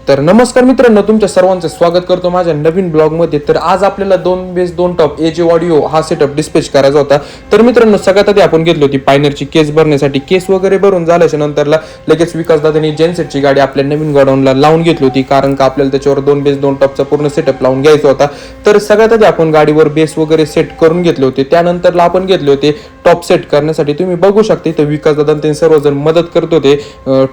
तर नमस्कार मित्रांनो, तुमच्या सर्वांचं स्वागत करतो माझ्या नवीन ब्लॉग मध्ये। तर आज आपल्याला 2 बेस 2 टॉप एजे ऑडिओ हा सेटअप डिस्पॅच करायचा होता। तर मित्रांनो, सगळ्यात आधी आपण घेतली होती पायनरची केस भरण्यासाठी। केस वगैरे भरून झाल्याच्या नंतरला लगेच विकास दादांनी जेनसेटची गाडी आपल्या नवीन गोडाऊनला लावून घेतली होती, कारण का आपल्याला त्याच्यावर 2 बेस 2 टॉपचा पूर्ण सेटअप लावून घ्यायचा होता। तर सगळ्यात आधी आपण गाडीवर बेस वगैरे सेट करून घेतले होते, त्यानंतरला आपण घेतले होते टॉप सेट करण्यासाठी। तुम्ही बघू शकता इथे विकास दादा ते सर्वजण मदत करत होते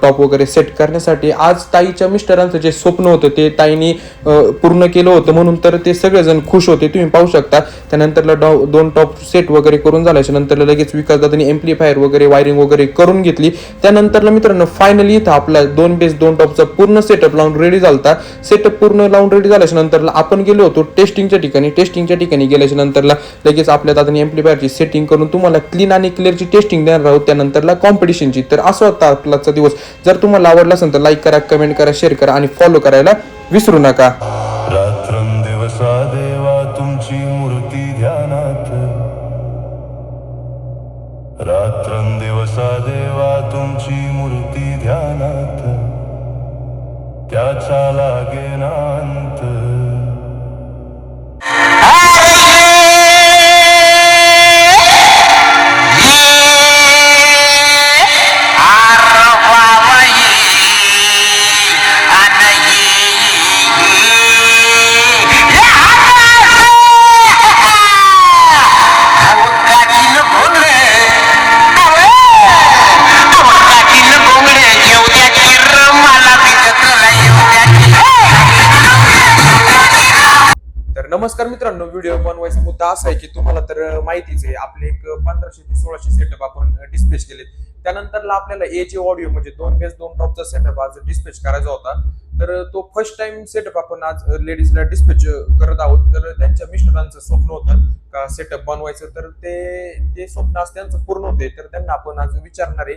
टॉप वगैरे सेट करण्यासाठी। आज ताईच्या मिस्टरांचं जे स्वप्न होतं ते ताईनी पूर्ण केलं होतं, म्हणून तर ते सगळेजण खुश होते, तुम्ही पाहू शकता। त्यानंतरला 2 टॉप सेट वगैरे करून झाल्याच्या नंतर लगेच विकास दादांनी एम्प्लिफायर वगैरे वायरिंग वगैरे करून घेतली। त्यानंतरला मित्रांनो फायनली इथं आपला 2 बेस 2 टॉपचा पूर्ण सेटअप लावून रेडी झालता। सेटअप पूर्ण लावून रेडी झाल्याच्या नंतरला आपण गेलो होतो टेस्टिंगच्या ठिकाणी गेल्याच्या नंतरला लगेच आपल्या दादांनी एम्प्लिफायरची सेटिंग करून तुम्हाला क्लीन आणि क्लिअरची टेस्टिंग देणार आहोत, त्यानंतरला कॉम्पिटिशनची। तर असं होता आजचा दिवस। जर तुम्हाला आवडला असेल तर लाईक करा, कमेंट करा, शेअर करा आणि फॉलो करायला विसरू नका। रात्रंदिवसा देवा तुमची मूर्ती ध्यानात, रात्रंदिवसा देवा तुमची मूर्ती ध्यानात, त्याचा लागेना अंत। नमस्कार मित्रांनो, व्हिडिओ बनवायचा मुद्दा असा आहे की तुम्हाला तर माहितीच आहे, आपले एक 1500 ते 1600 सेटअप आपण डिस्पॅच केले। त्यानंतरला आपल्याला एजे ऑडिओ म्हणजे 2 बेस 2 टॉपचा सेटअप आज डिस्पॅच करायचा होता। तर तो फर्स्ट टाइम सेटअप आपण आज लेडीजला डिस्पॅच करत आहोत। तर त्यांच्या मिस्टरांचं स्वप्न होतं का सेटअप बनवायचं, तर ते स्वप्न आज त्यांचं पूर्ण होते। तर त्यांना आपण आज विचारणार आहे,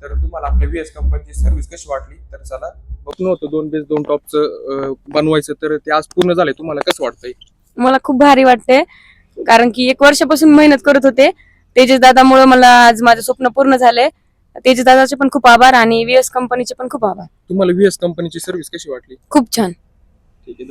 तर तुम्हाला आपल्या व्हीएस कंपनीची सर्व्हिस कशी वाटली। तर चला, स्वप्न होतं 2 बेस 2 टॉपचं बनवायचं, तर ते आज पूर्ण झालंय। तुम्हाला कसं वाटतंय? मला खूप भारी वाटते, कारण की 1 वर्षापासून मेहनत करत होते। तेजस दादामुळे मला आज माझं स्वप्न पूर्ण झाले। तेजस दादाचे पण खूप आभार आणि व्हीएस कंपनीचे पण खूप आभार। तुम्हाला व्हीएस कंपनीची सर्व्हिस कशी वाटली? खूप छान। ठीक आहे।